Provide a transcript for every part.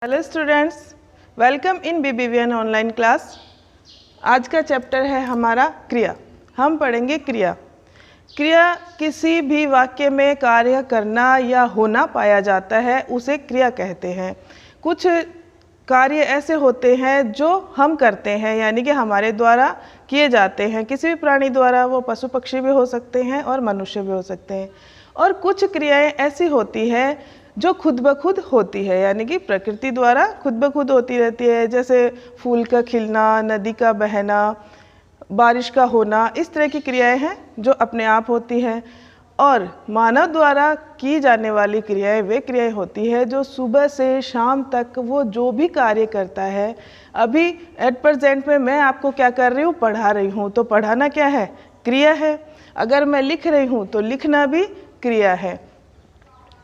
Hello students, welcome in BBVN online class. आज का chapter है हमारा क्रिया। हम पढ़ेंगे क्रिया। क्रिया किसी भी वाक्य में कार्य करना या होना पाया जाता है, उसे क्रिया कहते हैं। कुछ कार्य ऐसे होते हैं जो हम करते हैं, यानी कि हमारे द्वारा किए जाते हैं, किसी भी प्राणी द्वारा। वो पशु पक्षी भी हो सकते हैं और मनुष्य भी हो सकते हैं। और कुछ क्रियाएं ऐसी होती हैं जो खुद ब खुद होती है, यानी कि प्रकृति द्वारा खुद ब खुद होती रहती है, जैसे फूल का खिलना, नदी का बहना, बारिश का होना। इस तरह की क्रियाएं हैं जो अपने आप होती हैं। और मानव द्वारा की जाने वाली क्रियाएं वे क्रियाएं होती है जो सुबह से शाम तक वो जो भी कार्य करता है। अभी एट प्रेजेंट में मैं आपको क्या कर रही हूँ, पढ़ा रही हूँ, तो पढ़ाना क्या है, क्रिया है। अगर मैं लिख रही हूँ तो लिखना भी क्रिया है।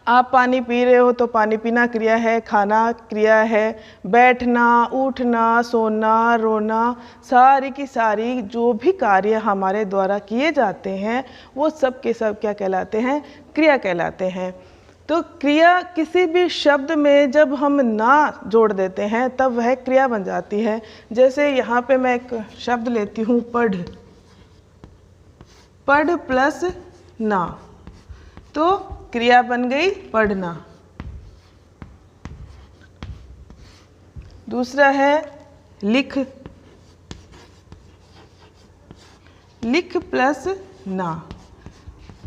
आप पानी पी रहे हो तो पानी पीना क्रिया है, खाना क्रिया है, बैठना, उठना, सोना, रोना, सारी की सारी जो भी कार्य हमारे द्वारा किए जाते हैं वो सब के सब क्या कहलाते हैं, क्रिया कहलाते हैं। तो क्रिया किसी भी शब्द में जब हम ना जोड़ देते हैं तब वह क्रिया बन जाती है। जैसे यहाँ पे मैं एक शब्द लेती हूँ, पढ़। पढ़ प्लस ना, तो क्रिया बन गई पढ़ना। दूसरा है लिख। लिख प्लस ना,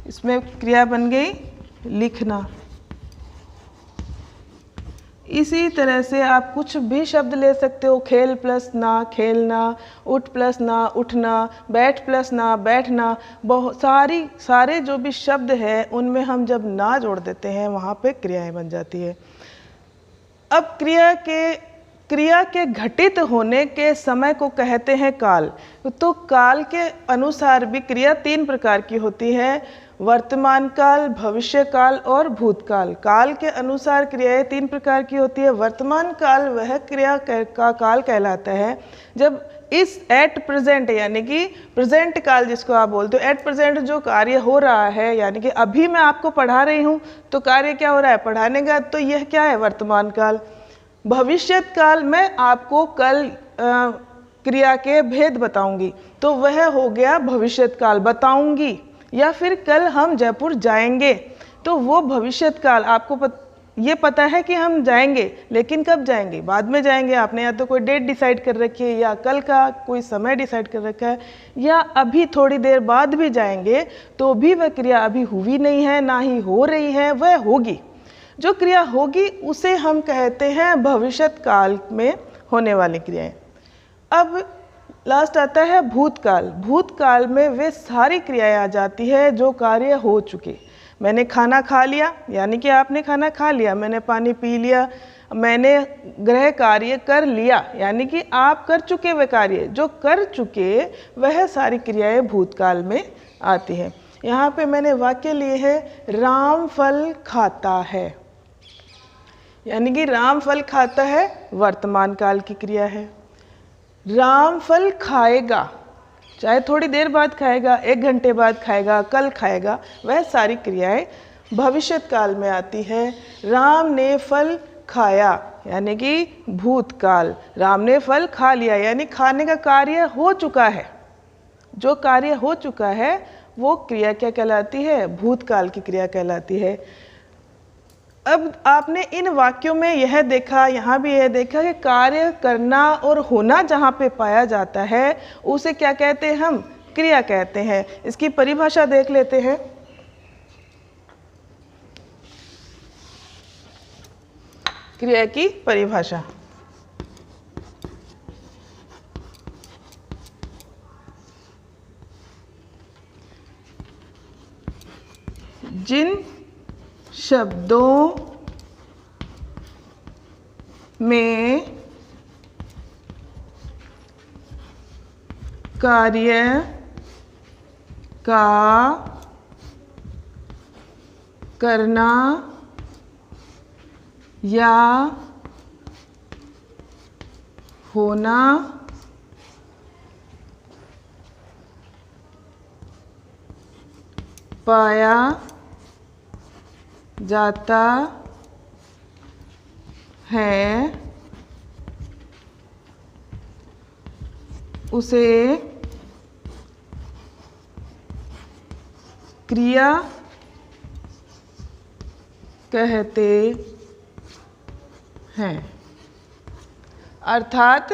इसमें क्रिया बन गई लिखना। इसी तरह से आप कुछ भी शब्द ले सकते हो, खेल प्लस ना, खेलना, उठ प्लस ना, उठना, बैठ प्लस ना, बैठना। बहुत सारे जो भी शब्द हैं उनमें हम जब ना जोड़ देते हैं वहाँ पे क्रियाएं बन जाती है। अब क्रिया के घटित होने के समय को कहते हैं काल। तो काल के अनुसार भी क्रिया तीन प्रकार की होती है, वर्तमान काल, भविष्य काल और भूतकाल। काल के अनुसार क्रियाएं तीन प्रकार की होती है। वर्तमान काल वह क्रिया का काल कहलाता है जब इस एट प्रेजेंट, यानी कि प्रेजेंट काल जिसको आप बोलते हो, एट प्रेजेंट जो कार्य हो रहा है, यानी कि अभी मैं आपको पढ़ा रही हूँ तो कार्य क्या हो रहा है, पढ़ाने का, तो यह क्या है, वर्तमान काल। भविष्यत काल में आपको कल क्रिया के भेद बताऊंगी तो वह हो गया भविष्यत काल, बताऊंगी। या फिर कल हम जयपुर जाएंगे तो वो भविष्यत काल, आपको ये पता है कि हम जाएंगे, लेकिन कब जाएंगे, बाद में जाएंगे। आपने या तो कोई डेट डिसाइड कर रखी है, या कल का कोई समय डिसाइड कर रखा है, या अभी थोड़ी देर बाद भी जाएंगे, तो भी वह क्रिया अभी हुई नहीं है, ना ही हो रही है, वह होगी। जो क्रिया होगी उसे हम कहते हैं भविष्यत काल में होने वाली क्रियाएं। अब लास्ट आता है भूतकाल। भूतकाल में वे सारी क्रियाएं आ जाती है जो कार्य हो चुके। मैंने खाना खा लिया, यानी कि आपने खाना खा लिया। मैंने पानी पी लिया, मैंने गृह कार्य कर लिया, यानी कि आप कर चुके वे कार्य। जो कर चुके वह सारी क्रियाएं भूतकाल में आती हैं। यहाँ पे मैंने वाक्य लिए हैं, राम फल खाता है, यानी कि राम फल खाता है वर्तमान काल की क्रिया है। राम फल खाएगा, चाहे थोड़ी देर बाद खाएगा, 1 घंटे बाद खाएगा, कल खाएगा, वह सारी क्रियाएं भविष्यत काल में आती है। राम ने फल खाया, यानी कि भूतकाल। राम ने फल खा लिया, यानी खाने का कार्य हो चुका है। जो कार्य हो चुका है वो क्रिया क्या कहलाती है, भूतकाल की क्रिया कहलाती है। अब आपने इन वाक्यों में यह देखा, यहाँ भी यह देखा कि कार्य करना और होना जहाँ पे पाया जाता है उसे क्या कहते हैं, हम क्रिया कहते हैं। इसकी परिभाषा देख लेते हैं। क्रिया की परिभाषा, जिन शब्दों में कार्य का करना या होना पाया जाता है उसे क्रिया कहते हैं। अर्थात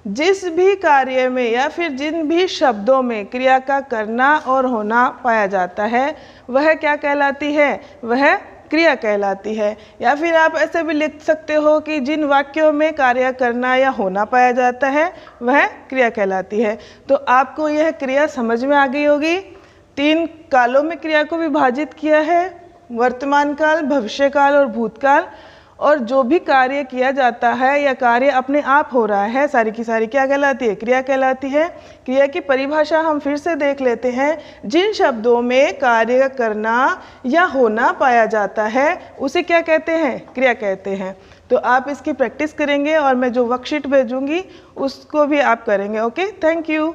जिस भी कार्य में या फिर जिन भी शब्दों में क्रिया का करना और होना पाया जाता है वह क्या कहलाती है? वह क्रिया कहलाती है। या फिर आप ऐसे भी लिख सकते हो कि जिन वाक्यों में कार्य करना या होना पाया जाता है वह क्रिया कहलाती है। तो आपको यह क्रिया समझ में आ गई होगी। 3 कालों में क्रिया को विभाजित किया है, वर्तमान काल, भविष्य काल और भूतकाल। और जो भी कार्य किया जाता है या कार्य अपने आप हो रहा है, सारी की सारी क्या कहलाती है? क्रिया कहलाती है। क्रिया की परिभाषा हम फिर से देख लेते हैं। जिन शब्दों में कार्य करना या होना पाया जाता है उसे क्या कहते हैं? क्रिया कहते हैं। तो आप इसकी प्रैक्टिस करेंगे और मैं जो वर्कशीट भेजूंगी उसको भी आप करेंगे। Okay, thank you.